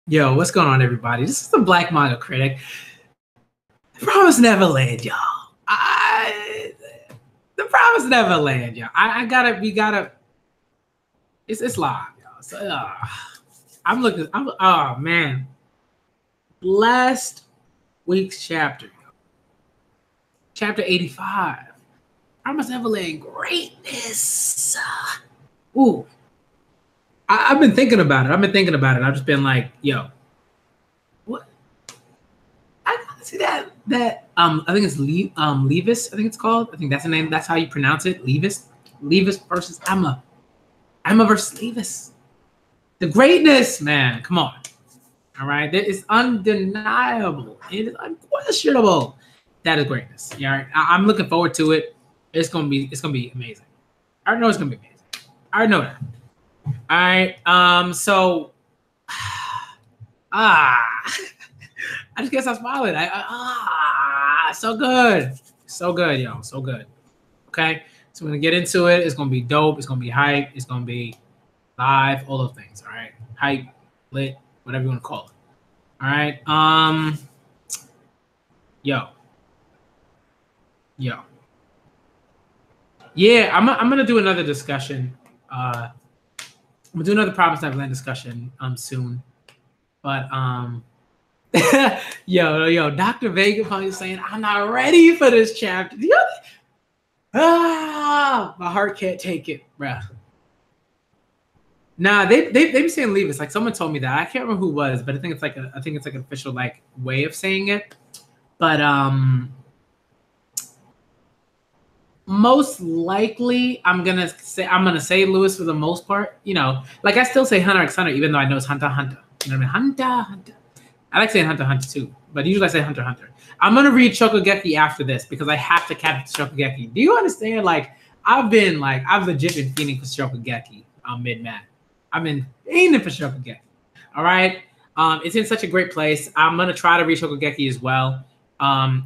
Yo, what's going on, everybody? This is the Black Manga Critic. The Promised Neverland, y'all. The Promised Neverland, y'all. We gotta. It's live, y'all. So, oh man. Last week's chapter, chapter 85. Promised Neverland greatness. Ooh. I've been thinking about it. I've just been like, yo, what? I see that I think it's Levis. I think it's called. I think that's the name. That's how you pronounce it. Levis versus Emma versus Levis. The greatness, man. Come on. All right. That is undeniable. It is unquestionable. That is greatness. Yeah. I'm looking forward to it. It's gonna be amazing. I already know it's gonna be amazing. I already know that. All right. So, I just guess I'm smiling. So good, yo, so good. Okay, so we're gonna get into it. It's gonna be dope. It's gonna be hype. It's gonna be live. All those things. All right, hype, lit, whatever you want to call it. All right. Yo. Yeah, I'm gonna do another discussion. I'm gonna do another Promised Neverland discussion soon, but yo, Dr. Vega probably saying I'm not ready for this chapter. My heart can't take it, bruh. Nah, they've been saying leave. It's like someone told me that. I can't remember who it was, but I think it's like an official like way of saying it. But most likely I'm gonna say Lewis for the most part. You know, like I still say Hunter x Hunter, even though I know it's Hunter x Hunter. You know what I mean? Hunter. I like saying Hunter x Hunter too, but usually I say Hunter x Hunter. I'm gonna read Shokugeki after this because I have to catch Shokugeki. Do you understand? Like I've legit been feeling for Shokugeki mid-mat. I've been aiming for Shokugeki. All right. It's in such a great place. I'm gonna try to read Shokugeki as well.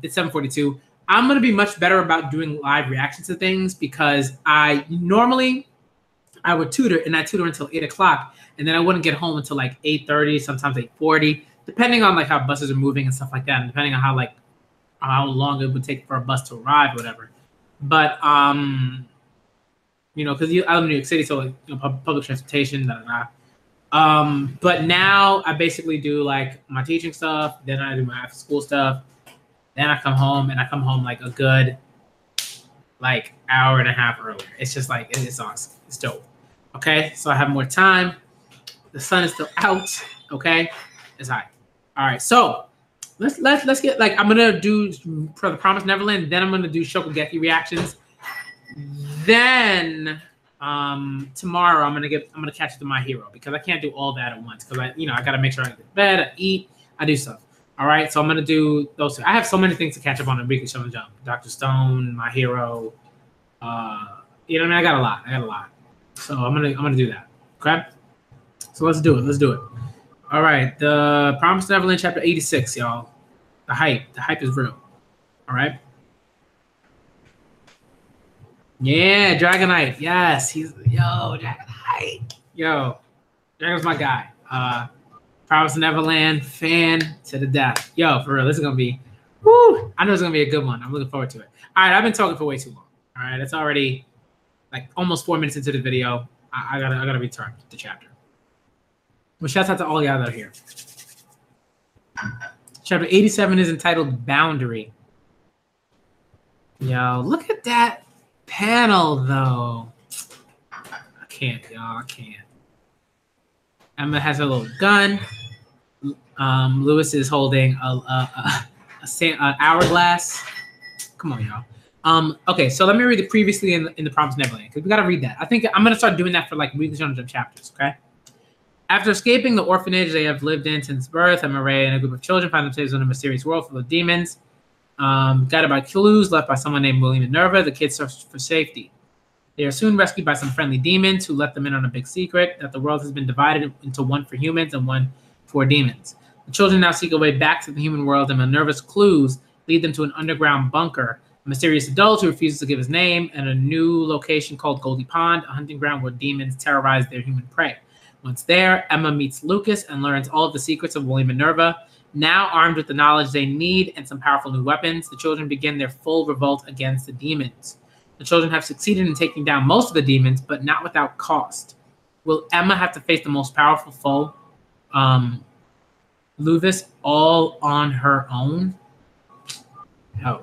It's 7:42. I'm going to be much better about doing live reactions to things because I would tutor and I tutor until 8 o'clock and then I wouldn't get home until like 8:30, sometimes 8:40, depending on like how buses are moving and stuff like that, and depending on how long it would take for a bus to arrive or whatever. But you know, because I live in New York City, so like, you know, public transportation, but now I basically do like my teaching stuff, then I do my after school stuff. Then I come home like a good like hour and a half earlier. It's just like it's awesome. It's dope. Okay, so I have more time. The sun is still out. Okay, it's high. All right, so let's get like I'm gonna do for the Promised Neverland. Then I'm gonna do Shokugeki reactions. Then tomorrow I'm gonna catch up to My Hero because I can't do all that at once because I gotta make sure I get to bed, I eat, I do stuff. All right, so I'm gonna do those two. I have so many things to catch up on in Weekly Shonen Jump. Dr. Stone, My Hero. You know what I mean? I got a lot. So I'm gonna do that. Okay. So let's do it. All right, the Promised Neverland chapter 86, y'all. The hype is real. All right. Yeah, Dragonite. Yes, Dragonite. Yo, Dragon's my guy. Promised Neverland fan to the death. Yo, for real, this is gonna be, woo! I know it's gonna be a good one. I'm looking forward to it. All right, I've been talking for way too long. All right, it's already like almost 4 minutes into the video. I gotta return the chapter. Well, shouts out to all y'all that are here. Chapter 87 is entitled Boundary. Yo, look at that panel though. I can't, y'all. I can't. Emma has her little gun. Lewis is holding an hourglass. Come on, y'all. Okay, so let me read the previously in the Promised Neverland because we gotta read that. I think I'm gonna start doing that for like Weekly Shonen Jump chapters. Okay. After escaping the orphanage they have lived in since birth, Emma Ray and a group of children find themselves in a mysterious world full of demons. Guided by clues left by someone named William Minerva, the kids search for safety. They are soon rescued by some friendly demons who let them in on a big secret that the world has been divided into one for humans and one for demons. The children now seek a way back to the human world, and Minerva's clues lead them to an underground bunker, a mysterious adult who refuses to give his name, and a new location called Goldie Pond, a hunting ground where demons terrorize their human prey. Once there, Emma meets Lucas and learns all of the secrets of William Minerva. Now armed with the knowledge they need and some powerful new weapons, the children begin their full revolt against the demons. The children have succeeded in taking down most of the demons, but not without cost. Will Emma have to face the most powerful foe, Luvis, all on her own? Oh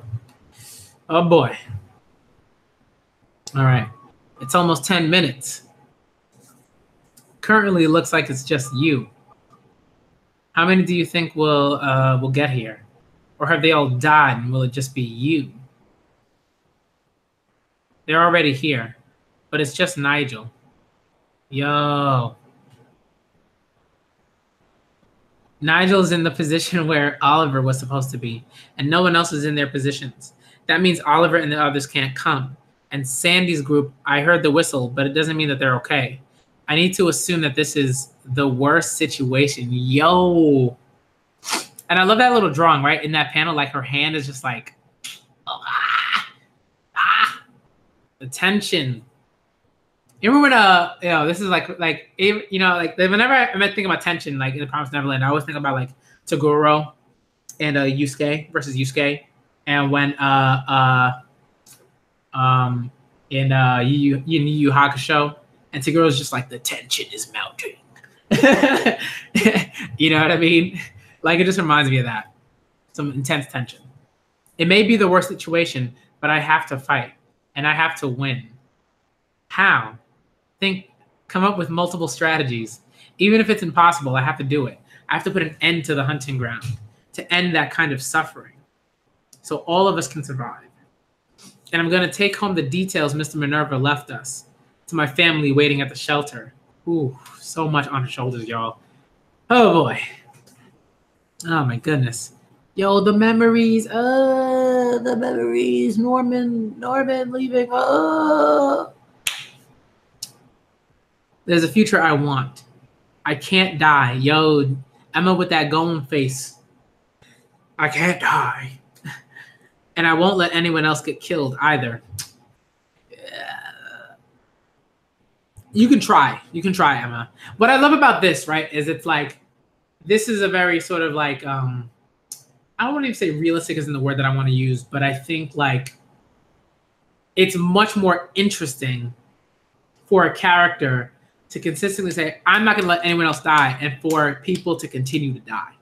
boy. All right. It's almost 10 minutes. Currently, it looks like it's just you. How many do you think will get here? Or have they all died and will it just be you? They're already here, but it's just Nigel. Yo. Nigel's in the position where Oliver was supposed to be, and no one else is in their positions. That means Oliver and the others can't come. And Sandy's group, I heard the whistle, but it doesn't mean that they're okay. I need to assume that this is the worst situation. Yo. And I love that little drawing, right? In that panel, like her hand is just like, the tension. You remember when, this is like, whenever I think about tension, like in The Promised Neverland, I always think about like Toguro and Yusuke versus Yusuke. And when in Yu Yu Hakusho, and Togoro's just like, the tension is mounting. You know what I mean? Like, it just reminds me of that. Some intense tension. It may be the worst situation, but I have to fight, and I have to win. How? Come up with multiple strategies. Even if it's impossible, I have to do it. I have to put an end to the hunting ground, to end that kind of suffering, so all of us can survive. And I'm going to take home the details Mr. Minerva left us, to my family waiting at the shelter. Ooh, so much on her shoulders, y'all. Oh, boy. Oh, my goodness. Yo, the memories. The memories. Norman leaving. There's a future I want. I can't die. Yo, Emma with that golem face. I can't die. And I won't let anyone else get killed either. You can try. You can try, Emma. What I love about this, right, is it's like, this is a very sort of like, I don't want to even say realistic isn't the word that I want to use, but I think like it's much more interesting for a character to consistently say, I'm not going to let anyone else die, and for people to continue to die,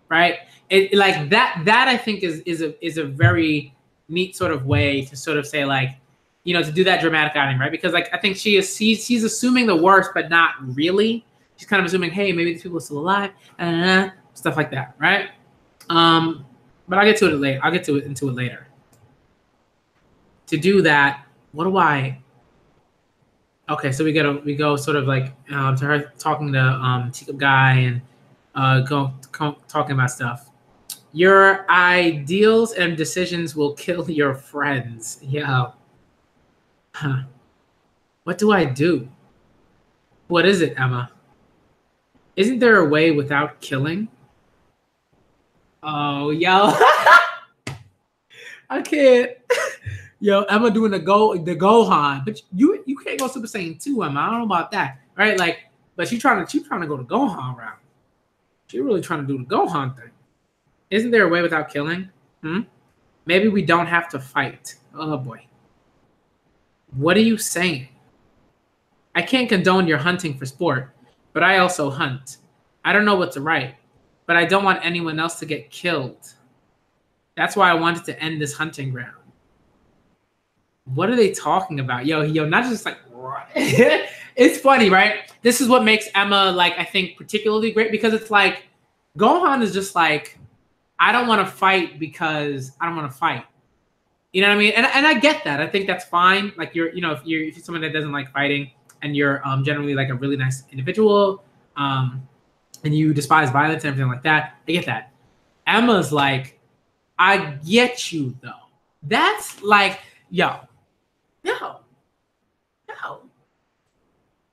right? It like that I think is a very neat sort of way to sort of say, like, you know, to do that dramatic outing, right? Because like I think she's assuming the worst, but not really. She's kind of assuming, hey, maybe these people are still alive, stuff like that, right? But I'll get to it later. I'll get into it later. To do that, what do I? Okay, so we go sort of like to her talking to Teacup Guy and talking about stuff. Your ideals and decisions will kill your friends. Yeah. Huh. What do I do? What is it, Emma? Isn't there a way without killing? Oh, yo. I can't. Yo, Emma doing the Gohan, but you can't go Super Saiyan 2, Emma. I don't know about that, right? Like, but she's trying to go the Gohan route. She's really trying to do the Gohan thing. Isn't there a way without killing? Maybe we don't have to fight. Oh boy. What are you saying? I can't condone your hunting for sport, but I also hunt. I don't know what's right, but I don't want anyone else to get killed. That's why I wanted to end this hunting ground. What are they talking about? Yo, not just like, it's funny, right? This is what makes Emma, like, I think particularly great, because it's like, Gohan is just like, I don't want to fight because I don't want to fight. You know what I mean? And I get that. I think that's fine. Like, if you're someone that doesn't like fighting and you're generally like a really nice individual, and you despise violence and everything like that, I get that. Emma's like, I get you though. That's like, yo.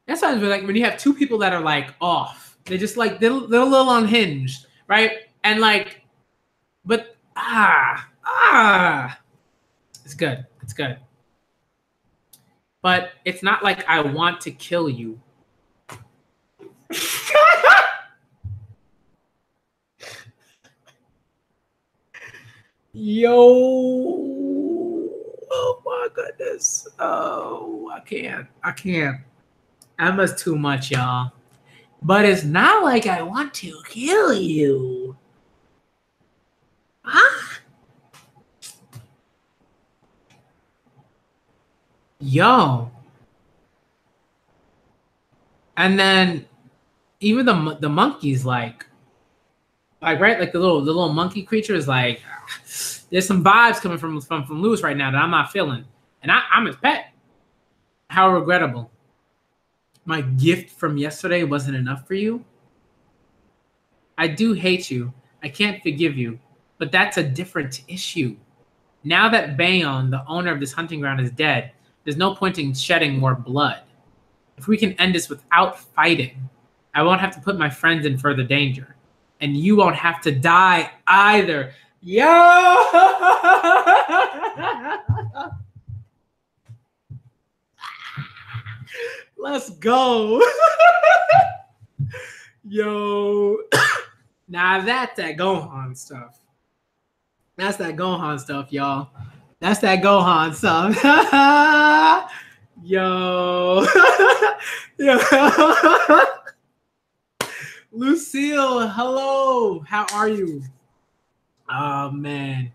That's why like when you have two people that are like off, they just like they're a little unhinged, right? And like, but it's good. It's good. But it's not like I want to kill you. Yo, oh my goodness. Oh, I can't. Emma's too much, y'all. But it's not like I want to kill you. Huh? Yo. And then even the monkey's like right, like the little monkey creature is like, there's some vibes coming from Lewis right now that I'm not feeling, and I'm his pet. How regrettable. My gift from yesterday wasn't enough for you. I do hate you. I can't forgive you, but that's a different issue. Now that Bayon, the owner of this hunting ground, is dead, there's no point in shedding more blood. If we can end this without fighting, I won't have to put my friends in further danger. And you won't have to die either. Yo! Let's go. Yo. Now that's that Gohan stuff. That's that Gohan stuff, y'all. That's that Gohan stuff. Yo. Yo. Lucille, hello. How are you? Oh man.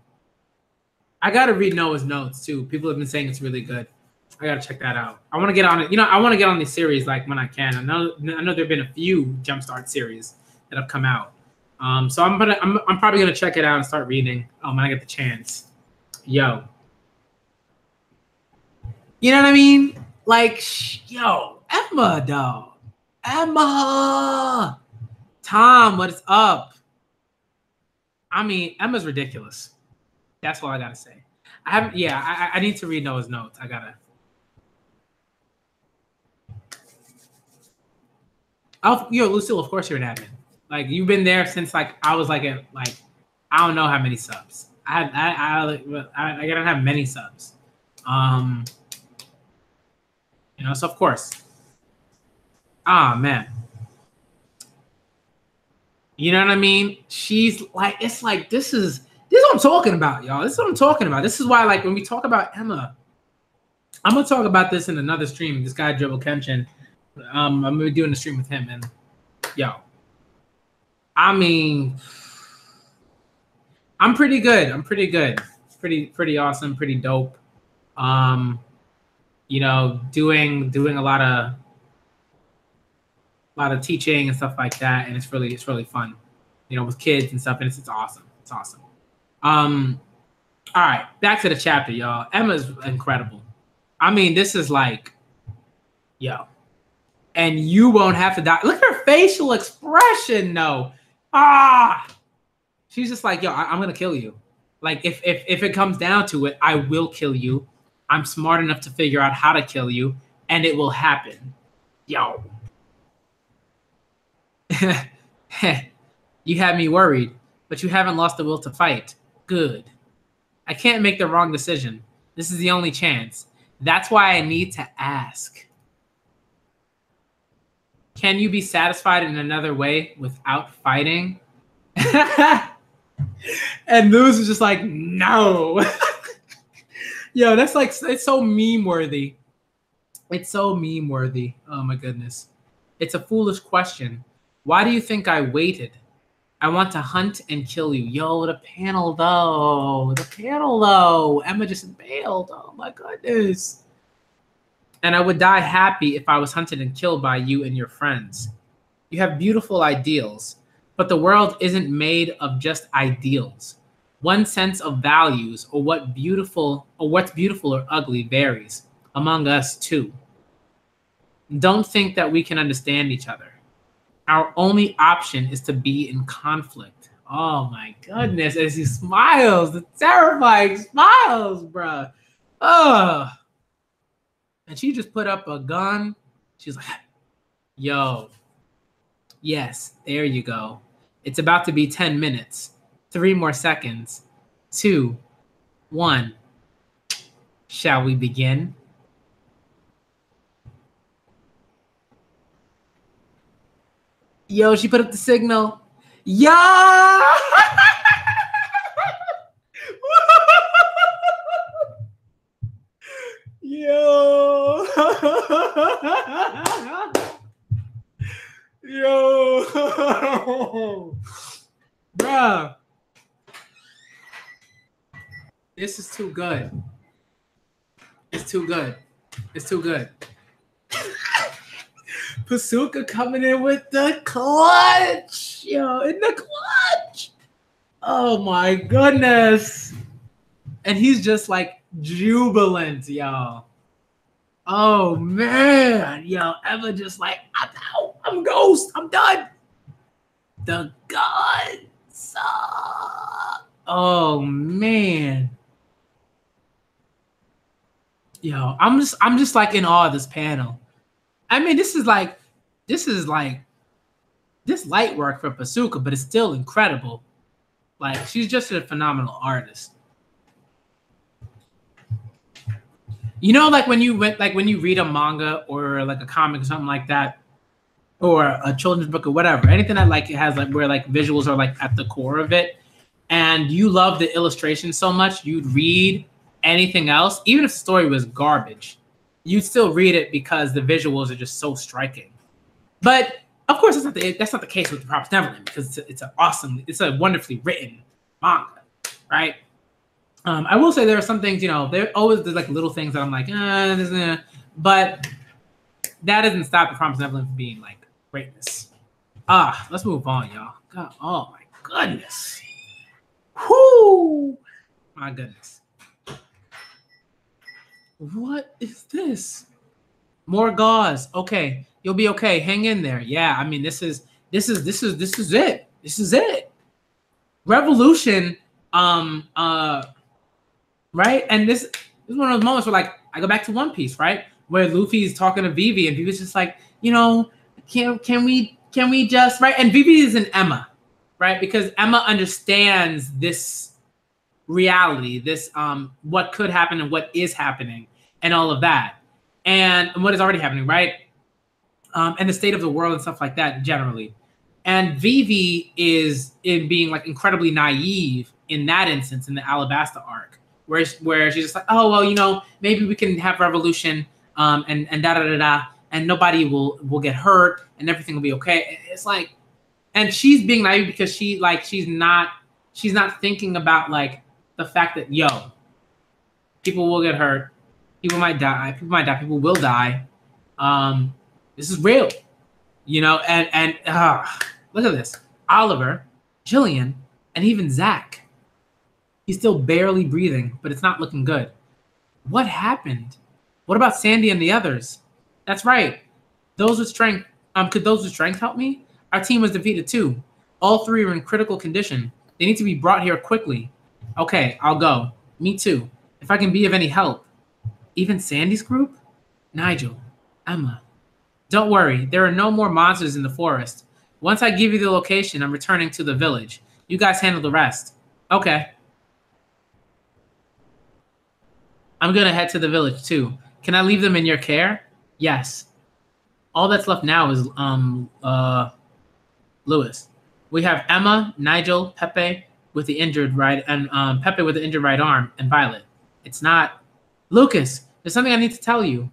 I gotta read Noah's notes too. People have been saying it's really good. I gotta check that out. I want to get on it. You know, I want to get on these series like when I can. I know there've been a few Jumpstart series that have come out. So I'm probably gonna check it out and start reading when I get the chance. Yo. You know what I mean? Like, yo, Emma, dog. Emma. Tom, what is up? I mean, Emma's ridiculous. That's all I gotta say. I need to read Noah's notes. I gotta. Oh, yo, Lucille, of course you're an admin. Like you've been there since like I was like at like I don't know how many subs. I don't have many subs. You know, so of course. Ah man. You know what I mean? She's like, it's like this is what I'm talking about, y'all. This is what I'm talking about. This is why, like, when we talk about Emma, I'm gonna talk about this in another stream. This guy Dribble Kenshin. I'm gonna be doing a stream with him, and yo, I mean, I'm pretty good. I'm pretty good. Pretty awesome. Pretty dope. You know, doing a lot of teaching and stuff like that, and it's really fun. You know, with kids and stuff, and it's awesome. It's awesome. All right, back to the chapter, y'all. Emma's incredible. I mean, this is like, yo, and you won't have to die. Look at her facial expression, though. She's just like, yo, I'm gonna kill you. Like, if it comes down to it, I will kill you. I'm smart enough to figure out how to kill you, and it will happen. Yo. You had me worried, but you haven't lost the will to fight. Good. I can't make the wrong decision. This is the only chance. That's why I need to ask. Can you be satisfied in another way without fighting? And Luz is just like, no. Yo, that's like, it's so meme worthy. It's so meme worthy. Oh my goodness. It's a foolish question. Why do you think I waited? I want to hunt and kill you. Yo, the panel though. The panel though. Emma just bailed. Oh my goodness. And I would die happy if I was hunted and killed by you and your friends. You have beautiful ideals, but the world isn't made of just ideals. One sense of values or what's beautiful or ugly varies among us too. Don't think that we can understand each other. Our only option is to be in conflict. Oh my goodness, as he smiles, the terrifying smiles, bruh. Ugh. And she just put up a gun. She's like, yo, yes, there you go. It's about to be 10 minutes. 3 more seconds. 2, 1. Shall we begin? Yo, she put up the signal. Yeah. Yo. Yo. Bruh. This is too good. It's too good. It's too good. Pasuka coming in with the clutch. Yo, in the clutch. Oh my goodness. And he's just like jubilant, y'all. Oh man. Yo, Eva just like, I'm out. I'm ghost. I'm done. The gods. Oh man. Yo, I'm just like in awe of this panel. I mean, this is like this light work for Pasuka, but it's still incredible. Like, she's just a phenomenal artist. You know, like when you read a manga or like a comic or something like that, or a children's book or whatever, anything that like it has like where like visuals are like at the core of it, and you love the illustration so much, you'd read anything else, even if the story was garbage, you'd still read it because the visuals are just so striking. But of course, that's not the case with the Promised Neverland, because it's a wonderfully written manga, right? I will say there are some things, there's like little things that I'm like, but that doesn't stop the Promised Neverland from being like greatness. Let's move on, y'all. God, oh my goodness. Whoo! My goodness. What is this? More gauze. Okay, you'll be okay. Hang in there. Yeah, I mean, this is it. This is it. Revolution. Right? And this is one of those moments where like I go back to One Piece, right? Where Luffy's talking to Vivi and Vivi's just like, can we just, right? And Vivi is an Emma, right? Because Emma understands this reality, this what could happen and what is happening and all of that. And what is already happening, right? And the state of the world and stuff like that generally. And Vivi is in being like incredibly naive in that instance in the Alabasta arc, where she's just like, oh well, maybe we can have revolution, and da da da da, and nobody will get hurt and everything will be okay. It's like, and she's being naive because she's not thinking about like the fact that people will get hurt, people might die, people will die. This is real, and look at this. Oliver, Jillian, and even Zach. He's still barely breathing, but it's not looking good. What happened? What about Sandy and the others? That's right. Those with strength. Could those with strength help me? Our team was defeated too. All three are in critical condition. They need to be brought here quickly. Okay, I'll go. Me too. If I can be of any help. Even Sandy's group? Nigel, Emma. Don't worry, there are no more monsters in the forest. Once I give you the location, I'm returning to the village. You guys handle the rest. Okay. I'm gonna head to the village too. Can I leave them in your care? Yes. All that's left now is Lewis. We have Emma, Nigel, Pepe with the injured right arm, and Violet. It's not Lucas. There's something I need to tell you.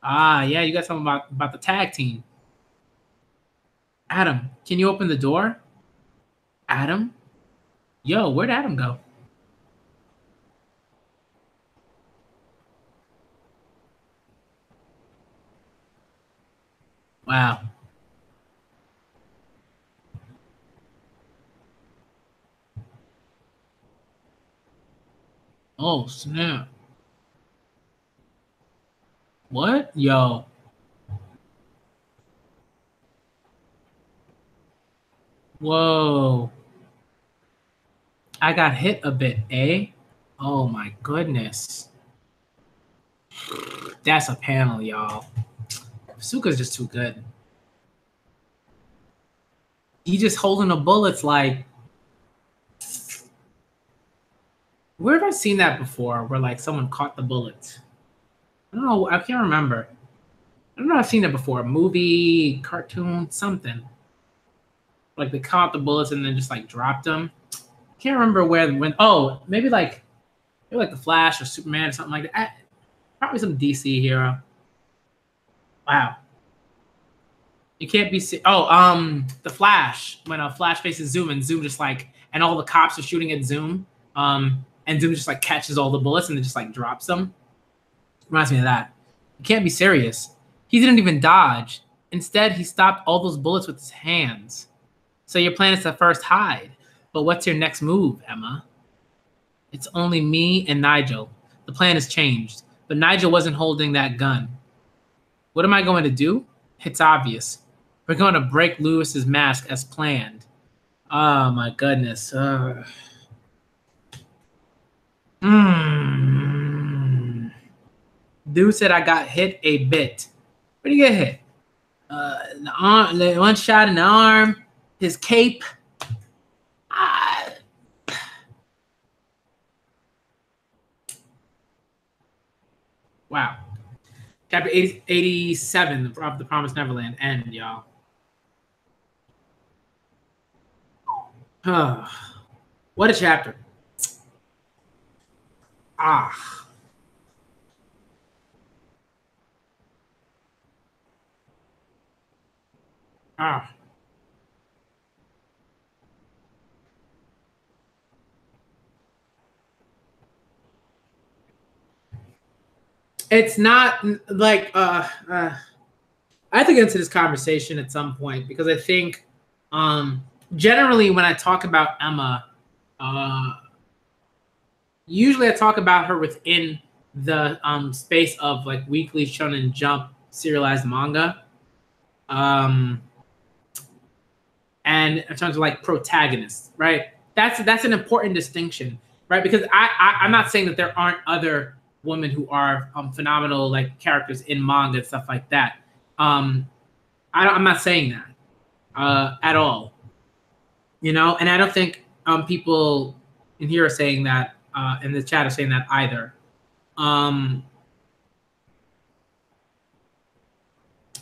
Yeah, you got something about the tag team. Adam, can you open the door? Adam? Yo, where'd Adam go? Wow. Oh, snap. What? Yo. Whoa. I got hit a bit, eh? Oh my goodness. That's a panel, y'all. Suka's just too good. He just holding the bullets like... Where have I seen that before? Where like someone caught the bullets? I don't know. I can't remember. I don't know. I've seen it before. Movie, cartoon, something. Like they caught the bullets and then just like dropped them. Can't remember where when. Oh, maybe like the Flash or Superman or something like that. Probably some DC hero. Wow. You can't be. The Flash, when a Flash faces Zoom and Zoom just like, and all the cops are shooting at Zoom, and Zoom just like catches all the bullets and then just like drops them. Reminds me of that. You can't be serious. He didn't even dodge. Instead, he stopped all those bullets with his hands. So your plan is to first hide. But what's your next move, Emma? It's only me and Nigel. The plan has changed, but Nigel wasn't holding that gun. What am I going to do? It's obvious. We're going to break Lewis's mask as planned. Oh my goodness. Dude said I got hit a bit. Where did you get hit? The arm, one shot in the arm, his cape. Wow. Chapter 87 of The Promised Neverland end, y'all. What a chapter. It's not like I have to get into this conversation at some point because I think generally when I talk about Emma, usually I talk about her within the space of like Weekly Shonen Jump serialized manga, and in terms of like protagonists, right? That's an important distinction, right? Because I'm not saying that there aren't other women who are phenomenal like characters in manga and stuff like that. I'm not saying that at all, you know. And I don't think people in here are saying that. In the chat are saying that either.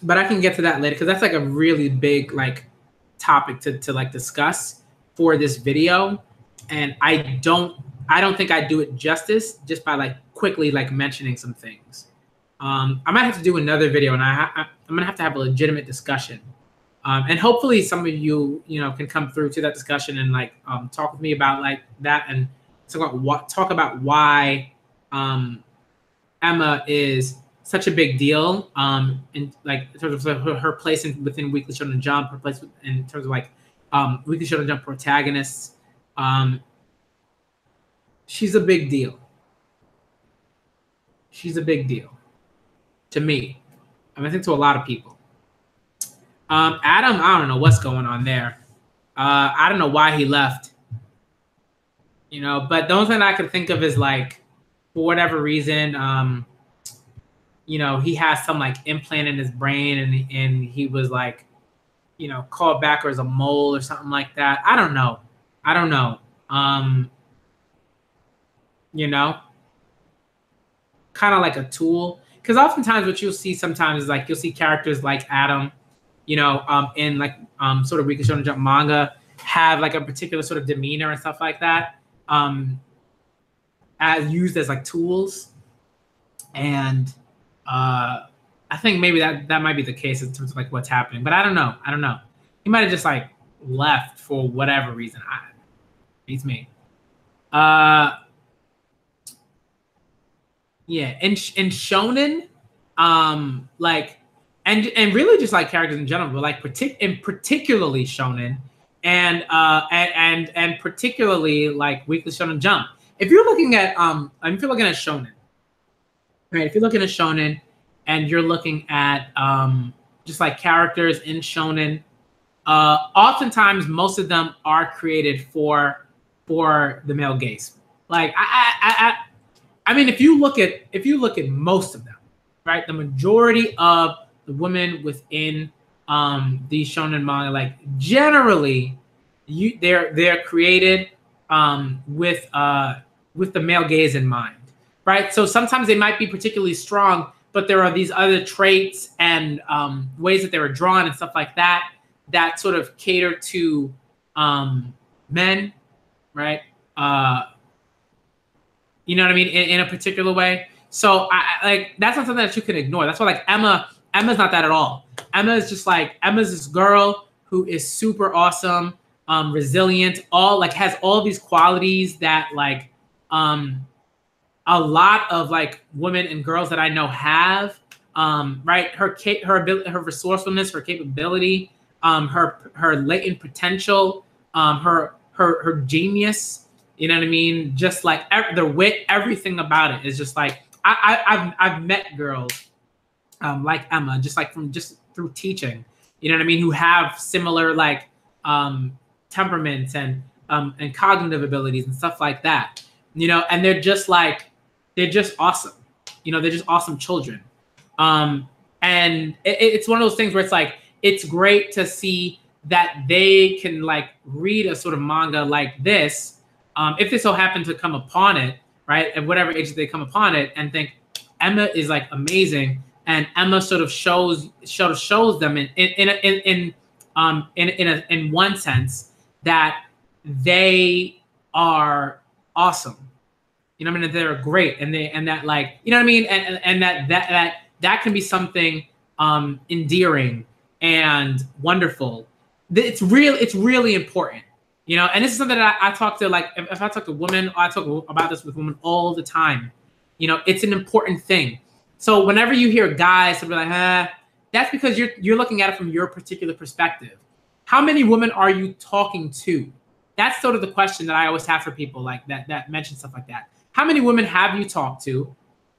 But I can get to that later because that's like a really big like topic to like discuss for this video, and I don't think I do it justice just by like quickly like mentioning some things. I might have to do another video, and I'm gonna have to have a legitimate discussion, and hopefully some of you can come through to that discussion and like talk with me about like that and talk about why Emma is such a big deal in like in terms of her place within Weekly Shonen Jump, her place in terms of like Weekly Shonen Jump protagonists. She's a big deal. She's a big deal to me. I think to a lot of people. Adam, I don't know what's going on there. I don't know why he left. But the only thing I could think of is like, for whatever reason, he has some like implant in his brain, and he was like, called back or as a mole or something like that. I don't know. Kind of like a tool, because oftentimes what you'll see sometimes is like you'll see characters like Adam, in like sort of Weekly Shonen Jump manga have like a particular sort of demeanor and stuff like that, as used as like tools, and I think maybe that might be the case in terms of like what's happening, but I don't know. He might have just like left for whatever reason. Beats me. Yeah, in shonen, like, and really just like characters in general, but like particularly shonen, and particularly like Weekly Shonen Jump. If you're looking at shonen, right? If you're looking at shonen, and you're looking at just like characters in shonen, oftentimes most of them are created for the male gaze. Like I mean, if you look at most of them, right, the majority of the women within these shonen manga, like generally, they're created with the male gaze in mind, right? So sometimes they might be particularly strong, but there are these other traits and ways that they were drawn and stuff like that that sort of cater to men, right? You know what I mean? In a particular way. So I like that's not something that you can ignore. That's why like Emma's not that at all. Emma is just like Emma's this girl who is super awesome, resilient, all like has all these qualities that like a lot of like women and girls that I know have. Right, her ability, her resourcefulness, her capability, her latent potential, her genius. You know what I mean? Just like the wit, everything about it is just like I've met girls like Emma, just through teaching. You know what I mean? Who have similar like temperaments and cognitive abilities and stuff like that. You know, and they're just awesome. You know, they're just awesome children. And it's one of those things where it's like it's great to see that they can like read a sort of manga like this. If they so happen to come upon it, right, at whatever age they come upon it, and think Emma is like amazing, and Emma sort of shows them in one sense that they are awesome. You know what I mean? They're great, and that like you know what I mean, and that can be something endearing and wonderful. It's really important. You know, and this is something that I talk to, like, if I talk to women, I talk about this with women all the time. You know, it's an important thing. So whenever you hear guys be like, that's because you're looking at it from your particular perspective. How many women are you talking to? That's sort of the question that I always have for people like that mention stuff like that. How many women have you talked to,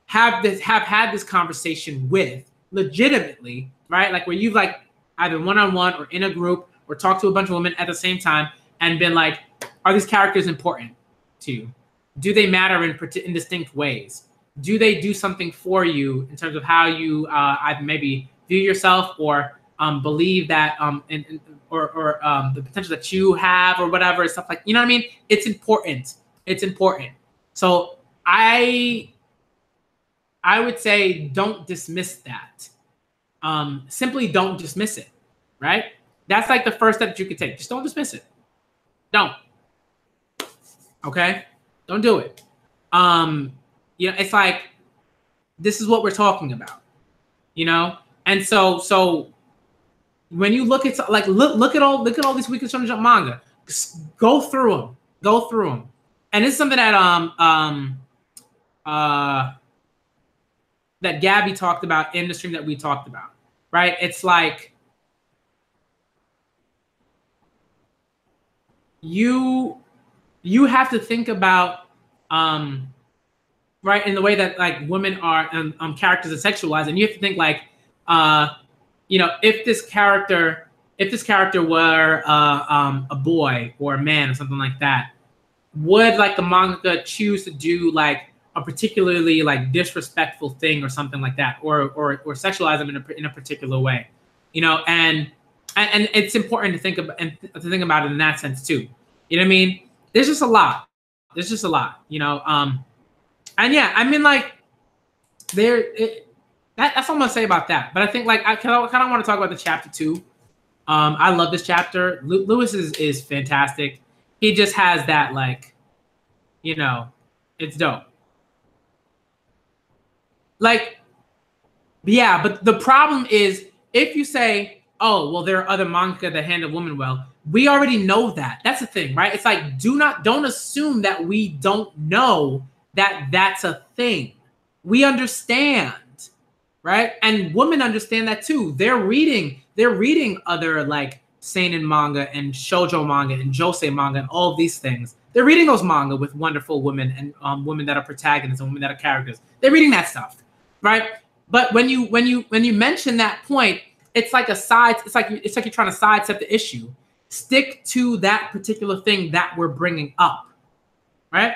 have had this conversation with legitimately, right? Like where you've like either one-on-one or in a group or talked to a bunch of women at the same time, and been like, are these characters important to you? Do they matter in distinct ways? Do they do something for you in terms of how you either maybe view yourself or believe that or the potential that you have or whatever, stuff like, you know what I mean? It's important. It's important. So I would say don't dismiss that. Simply don't dismiss it, right? That's like the first step that you could take. Just don't dismiss it. Don't. Okay? Don't do it. You know, it's like this is what we're talking about. You know? And so when you look at like look at all these Weekly Shonen Jump manga, go through them. And it's something that that Gabby talked about in the stream that we talked about. Right? It's like you have to think about right in the way that like women are characters are sexualized, and you have to think like you know, if this character were a boy or a man or something like that, would like the manga choose to do like a particularly like disrespectful thing or something like that, or sexualize them in a particular way, you know? And it's important to think about it in that sense too. You know what I mean? There's just a lot, you know? And yeah, I mean, like that's all I'm gonna say about that. But I think like I kind of want to talk about the chapter 2. I love this chapter. Lewis is fantastic. He just has that like, you know, it's dope. Like, yeah, but the problem is if you say, oh, well, there are other manga that handle women well, we already know that. That's the thing, right? It's like, don't assume that we don't know that that's a thing. We understand, right? And women understand that too. They're reading other like seinen manga and shoujo manga and josei manga and all of these things. They're reading those manga with wonderful women and women that are protagonists and women that are characters. They're reading that stuff, right? But when you mention that point, it's like it's like you're trying to sidestep the issue. Stick to that particular thing that we're bringing up, right?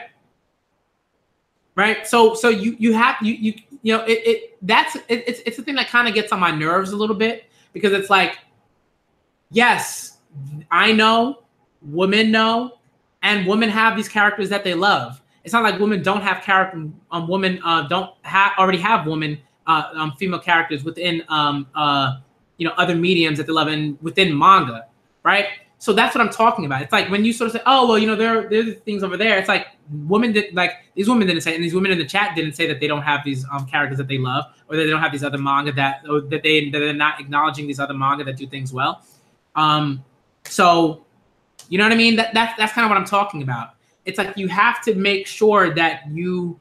Right. So you have you know it's a thing that kind of gets on my nerves a little bit, because it's like, yes, I know, women know, and women have these characters that they love. It's not like women don't have character. Women already have women female characters within other mediums that they love in within manga, right? So that's what I'm talking about. It's like when you sort of say, oh, well, there's things over there. It's like these women didn't say, and these women in the chat didn't say that they don't have these characters that they love, or that they don't have these other manga that they're not acknowledging these other manga that do things well. So, you know what I mean? That's kind of what I'm talking about. It's like you have to make sure that you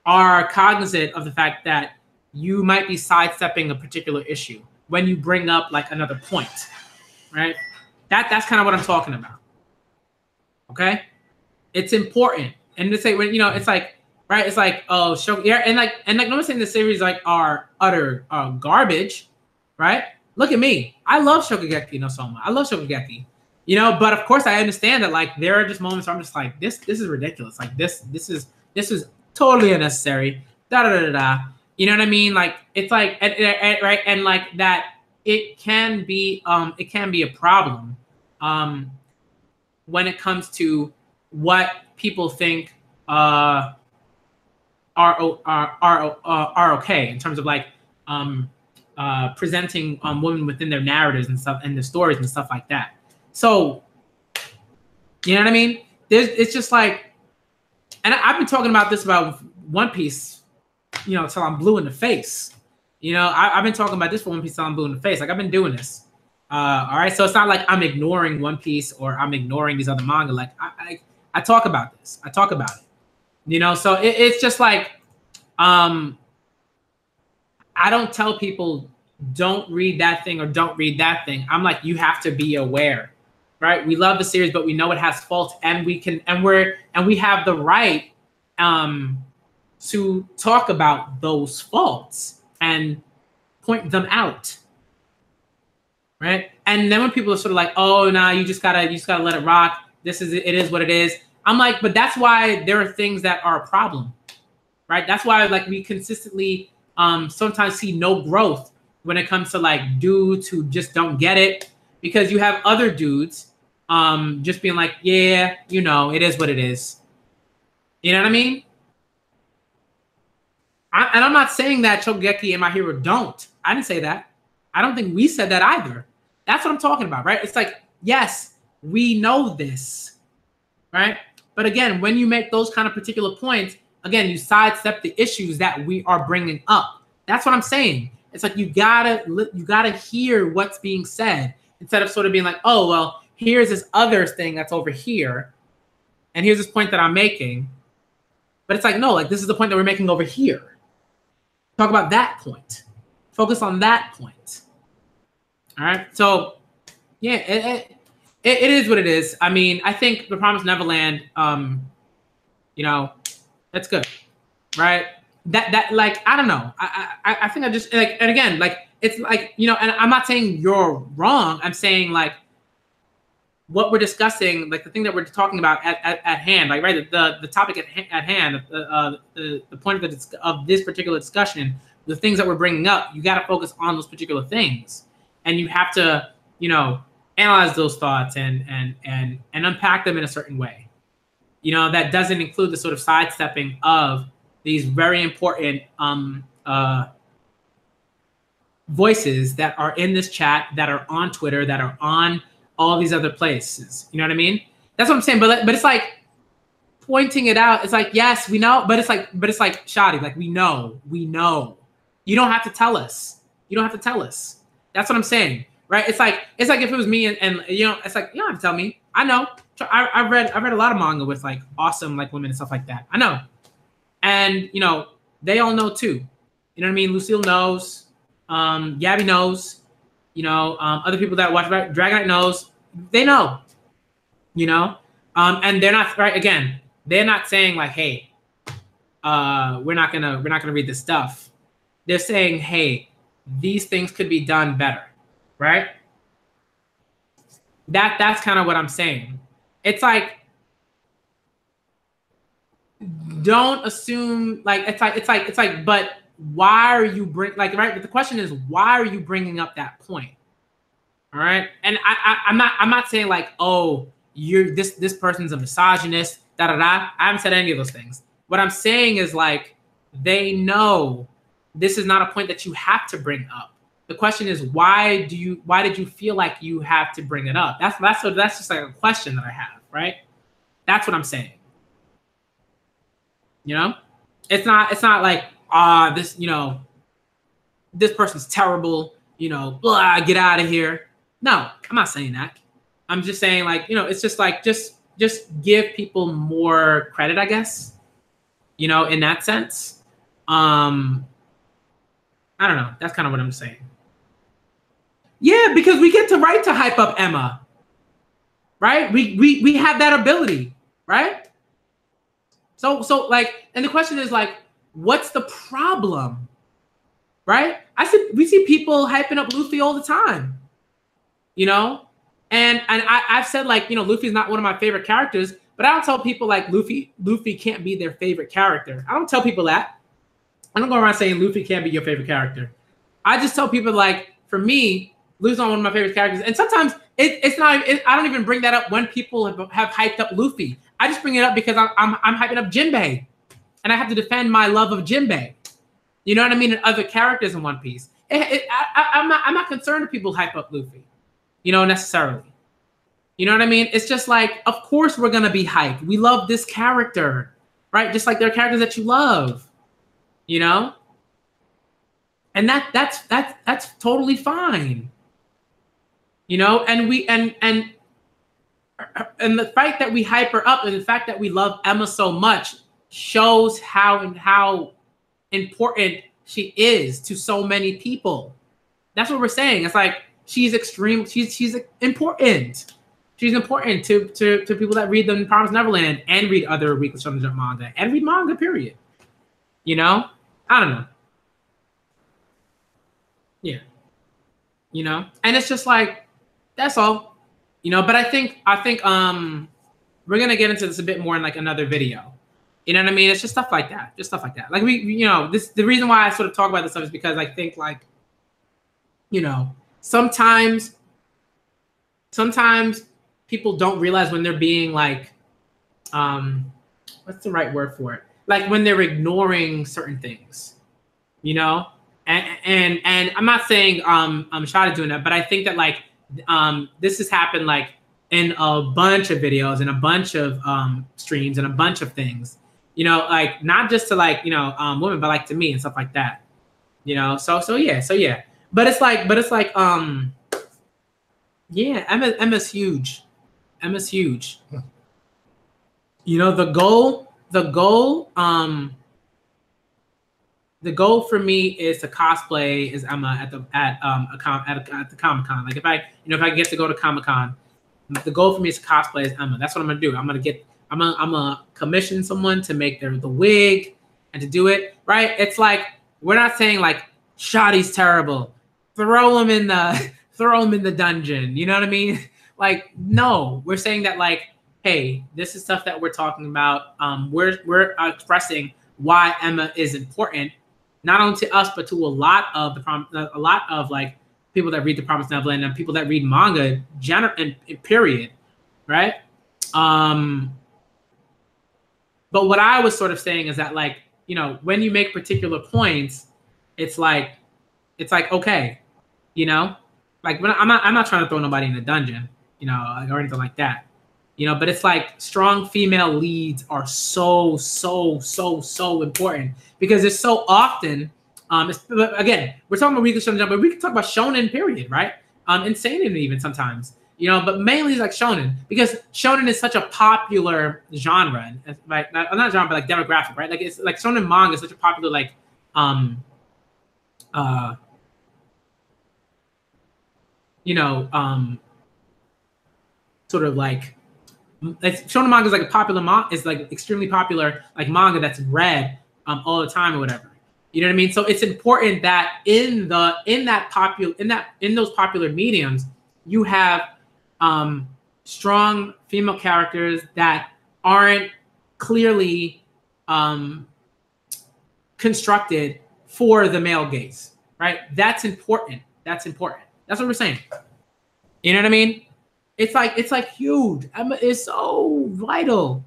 are cognizant of the fact that you might be sidestepping a particular issue when you bring up like another point, right? That's kind of what I'm talking about. Okay, it's important, and to say when it's like, right? It's like, oh, yeah, and like no one's saying the series like are utter garbage, right? Look at me, I love Shokugeki no Soma. I love Shokugeki, but of course I understand that like there are just moments where I'm just like this is ridiculous. Like this is totally unnecessary. Da da da da. You know what I mean? Like it's like right, and like that it can be a problem when it comes to what people think are okay in terms of like presenting women within their narratives and stuff and the stories and stuff like that. So you know what I mean? It's just like, and I've been talking about this about One Piece, till I'm blue in the face. I've been talking about this for One Piece till I'm blue in the face. Like I've been doing this. All right, so it's not like I'm ignoring One Piece or I'm ignoring these other manga. Like I talk about this. I talk about it. So it's just like I don't tell people don't read that thing or don't read that thing. I'm like, you have to be aware, right? We love the series, but we know it has faults, and we have the right to talk about those faults and point them out. Right. And then when people are sort of like, oh, nah, you just gotta let it rock. It is what it is. I'm like, but that's why there are things that are a problem. Right. That's why like we consistently sometimes see no growth when it comes to like dudes who just don't get it, because you have other dudes just being like, yeah, it is what it is. You know what I mean? And I'm not saying that Shokugeki and My Hero don't. I didn't say that. I don't think we said that either. That's what I'm talking about, right? It's like, yes, we know this, right? But again, when you make those kind of particular points, again, you sidestep the issues that we are bringing up. That's what I'm saying. It's like you gotta hear what's being said instead of sort of being like, oh, well, here's this other thing that's over here, and here's this point that I'm making. But it's like, no, like this is the point that we're making over here. Talk about that point. Focus on that point. All right. So, yeah, it is what it is. I mean, I think The Promised Neverland, that's good, right? That like I don't know. I think I just like, and again, like it's like and I'm not saying you're wrong. I'm saying like what we're discussing, like the thing that we're talking about at hand, like right, the topic at hand, the point of this particular discussion. The things that we're bringing up, you got to focus on those particular things, and you have to, analyze those thoughts and unpack them in a certain way. That doesn't include the sort of sidestepping of these very important voices that are in this chat, that are on Twitter, that are on all these other places. You know what I mean? That's what I'm saying. But it's like pointing it out. It's like, yes, we know, but it's like Shadi, like we know. You don't have to tell us. That's what I'm saying, right? It's like if it was me and it's like you don't have to tell me. I know. I've read a lot of manga with like awesome like women and stuff like that. I know, and they all know too. You know what I mean? Lucille knows. Gabby knows. Other people that watch Dragonite knows. They know. And they're not right again. They're not saying like, hey, we're not gonna read this stuff. They're saying, hey, these things could be done better, right? That's kind of what I'm saying. It's like, don't assume like it's like, but why are you right? But the question is, why are you bringing up that point? All right, and I'm not saying like, oh, you're this person's a misogynist, da da da. I haven't said any of those things. What I'm saying is like, they know this is not a point that you have to bring up. The question is, why did you feel like you have to bring it up? That's just like a question that I have, right? That's what I'm saying. You know, it's not like this, you know, this person's terrible, you know, blah, get out of here. No, I'm not saying that. I'm just saying, like, you know, it's just like just give people more credit, I guess. You know, in that sense. I don't know. That's kind of what I'm saying. Yeah, because we get to right to hype up Emma. Right? We have that ability, right? So like, and the question is like, what's the problem? Right? We see people hyping up Luffy all the time. You know? And I've said, like, you know, Luffy's not one of my favorite characters, but I don't tell people like Luffy can't be their favorite character. I don't tell people that. I don't go around saying Luffy can't be your favorite character. I just tell people, like, for me, Luffy's not one of my favorite characters. And sometimes it's not. I don't even bring that up when people have hyped up Luffy. I just bring it up because I'm hyping up Jinbei, and I have to defend my love of Jinbei. You know what I mean? And other characters in One Piece. I'm not concerned if people hype up Luffy, you know, necessarily. You know what I mean? It's just like, of course we're gonna be hyped. We love this character, right? Just like there are characters that you love, you know. And that's totally fine. You know, and the fact that we hype her up and the fact that we love Emma so much shows how important she is to so many people. That's what we're saying. It's like she's important. She's important to people that read the Promised Neverland and read other Weekly Shonen Jump manga and read manga, period. You know? I don't know. Yeah. You know? And it's just like, that's all. You know, but I think we're gonna get into this a bit more in like another video. You know what I mean? It's just stuff like that. Just stuff like that. Like you know, the reason why I sort of talk about this stuff is because I think, like, you know, sometimes people don't realize when they're being like, what's the right word for it? Like when they're ignoring certain things, you know? And I'm not saying Shada doing that, but I think that, like, this has happened, like, in a bunch of videos and a bunch of streams and a bunch of things, you know, like, not just to, like, you know, women, but like to me and stuff like that, you know. So yeah. But it's like yeah, Emma's huge. Emma's huge. You know, the goal for me is to cosplay as Emma at the Comic-Con. Like, if I get to go to Comic-Con, the goal for me is to cosplay as Emma. That's what I'm gonna do. I'm gonna commission someone to make the wig and to do it, right? It's like, we're not saying like Shotty's terrible. Throw him in the dungeon. You know what I mean? Like, no, we're saying that, like, hey, this is stuff that we're talking about. We're expressing why Emma is important, not only to us, but to a lot of like people that read the Promised Neverland and people that read manga, period, right? But what I was sort of saying is that, like, you know, when you make particular points, it's like okay, you know, like, when I'm not trying to throw nobody in a dungeon, you know, or anything like that, you know. But it's like strong female leads are so important, because it's so often. Again, we're talking about Weekly Shonen Jump, but we can talk about shonen, period, right? Seinen even sometimes, you know, but mainly it's like shonen, because shonen is such a popular genre, like, not genre, but like demographic, right? Like, it's like shonen manga is such a popular, like, you know, sort of like shonen manga is like a popular is like extremely popular, like, manga that's read all the time or whatever. You know what I mean? So it's important that in those popular mediums, you have strong female characters that aren't clearly constructed for the male gaze, right? That's important. That's important. That's what we're saying. You know what I mean? It's like huge. Emma is so vital.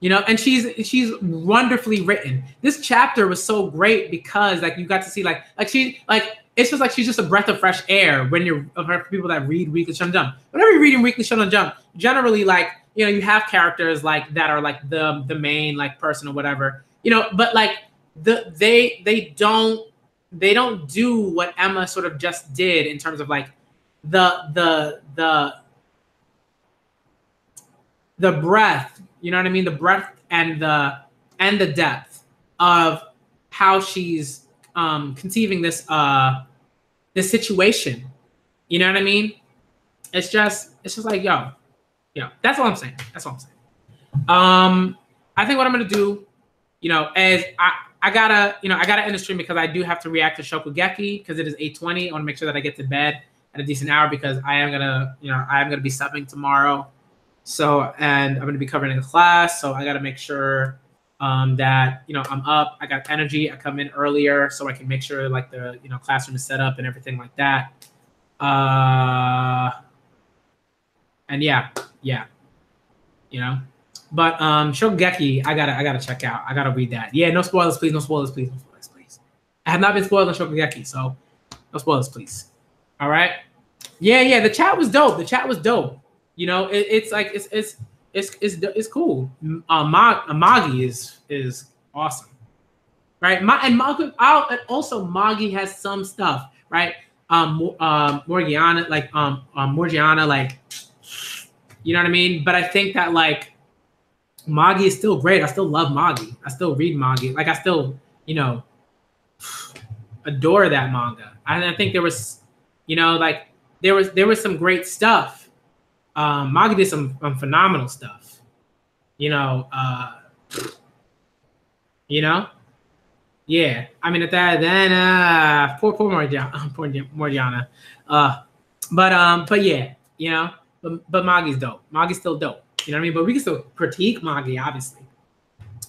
You know, and she's wonderfully written. This chapter was so great because like you got to see like it's just like she's just a breath of fresh air when you're for people that read Weekly Shonen Jump. Whenever you're reading Weekly Shonen Jump, generally like you know you have characters like that are like the main like person or whatever, you know, but like they don't do what Emma sort of just did in terms of like the breadth, you know what I mean? The breadth and the depth of how she's conceiving this this situation. You know what I mean? It's just like yo. That's all I'm saying. That's all I'm saying. I think what I'm gonna do, you know, is I gotta end the stream because I do have to react to Shokugeki because it is 8:20. I want to make sure that I get to bed at a decent hour because I am gonna be subbing tomorrow. So, and I'm going to be covering a class. So I got to make sure that, you know, I'm up, I got energy. I come in earlier so I can make sure like the, you know, classroom is set up and everything like that. And yeah, you know, but Shokugeki, I gotta check out. I gotta read that. Yeah. No spoilers, please. No spoilers, please. No spoilers, please. I have not been spoiled on Shokugeki, so no spoilers, please. All right. Yeah. The chat was dope. You know, it's like it's cool. Magi is awesome, right? And also Magi has some stuff, right? Morgiana, like Morgiana, like you know what I mean. But I think that like Magi is still great. I still love Magi. I still read Magi. Like I still, you know, adore that manga. And I think there was, you know, like there was some great stuff. Manga did some phenomenal stuff, you know. Yeah. I mean, at that, then poor Morgiana. But yeah, you know. But Magi's dope. Magi's still dope. You know what I mean? But we can still critique Magi, obviously.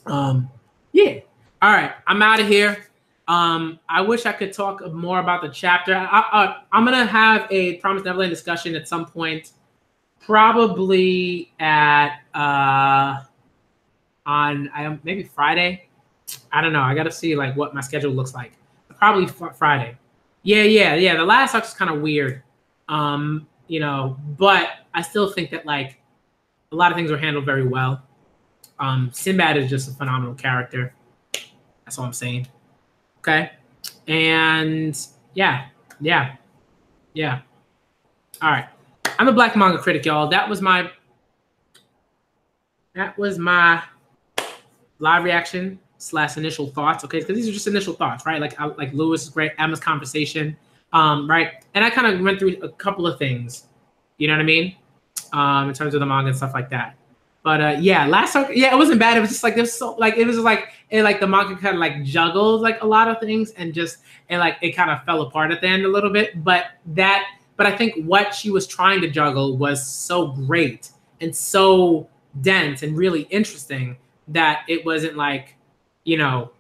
Yeah. All right, I'm out of here. I wish I could talk more about the chapter. I'm gonna have a Promised Neverland discussion at some point. Probably at on maybe Friday. I don't know. I got to see like what my schedule looks like. Probably Friday. Yeah. The last arc is kind of weird, you know. But I still think that like a lot of things were handled very well. Sinbad is just a phenomenal character. That's all I'm saying. Okay, and yeah. All right. I'm a Black Manga Critic, y'all. That was my live reaction / initial thoughts. Okay, because these are just initial thoughts, right? Like Lewis is great, Emma's conversation, right? And I kind of went through a couple of things, you know what I mean, in terms of the manga and stuff like that. But yeah, last arc, yeah, it wasn't bad. It was just like there's so like it was just like the manga kind of like juggled like a lot of things and it kind of fell apart at the end a little bit. But I think what she was trying to juggle was so great and so dense and really interesting that it wasn't like, you know,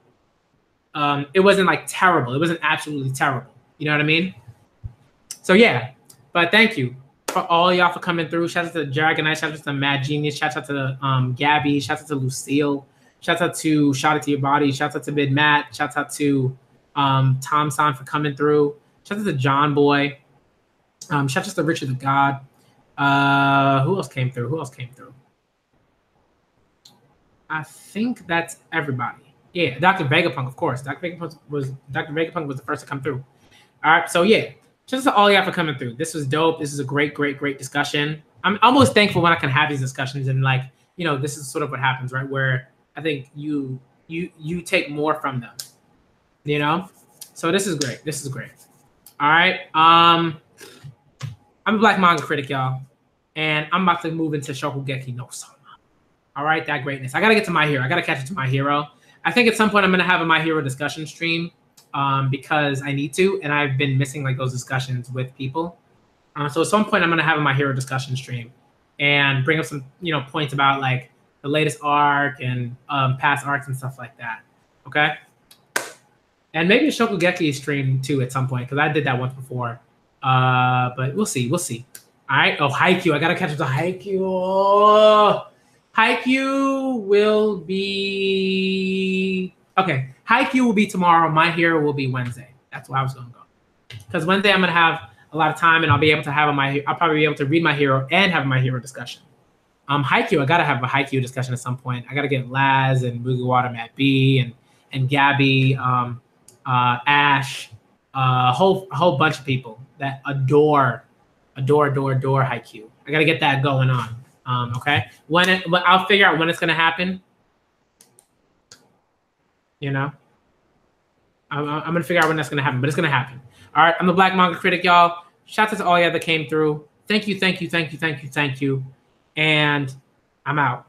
it wasn't like terrible. It wasn't absolutely terrible. You know what I mean? So yeah, but thank you for all y'all for coming through. Shout out to Dragonite, shout out to Mad Genius, shout out to Gabby, shout out to Lucille, shout out to Your Body, shout out to Mid Matt, shout out to Tom San for coming through, shout out to John Boy. Shout out to Richard the God. Who else came through? I think that's everybody. Yeah, Dr. Vegapunk, of course. Dr. Vegapunk was the first to come through. All right, so yeah, shout out to all y'all for coming through. This was dope. This is a great discussion. I'm almost thankful when I can have these discussions and like, you know, this is sort of what happens, right? Where I think you take more from them, you know. So this is great. All right. I'm a Black Manga Critic, y'all, and I'm about to move into Shokugeki no Soma. All right, that greatness. I gotta get to My Hero. I gotta catch up to My Hero. I think at some point I'm gonna have a My Hero discussion stream, because I need to, and I've been missing like those discussions with people. So at some point I'm gonna have a My Hero discussion stream and bring up some, you know, points about like the latest arc and past arcs and stuff like that. Okay, and maybe a Shokugeki stream too at some point because I did that once before. But we'll see. All right. Oh, Haikyuu. I gotta catch up to Haikyuu. Oh, Haikyuu will be okay. Haikyuu will be tomorrow. My Hero will be Wednesday. That's where I was going to go. Because Wednesday I'm going to have a lot of time, and I'll be able to have I'll probably be able to read My Hero and have My Hero discussion. Haikyuu, I gotta have a Haikyuu discussion at some point. I gotta get Laz and Mugiwara, Matt B, and Gabby, Ash, a whole bunch of people that adore Haikyuu. I gotta get that going on. Okay, I'll figure out when it's gonna happen. You know, I'm gonna figure out when that's gonna happen, but it's gonna happen. All right, I'm the Black Manga Critic, y'all. Shout out to all y'all that came through. Thank you. And I'm out.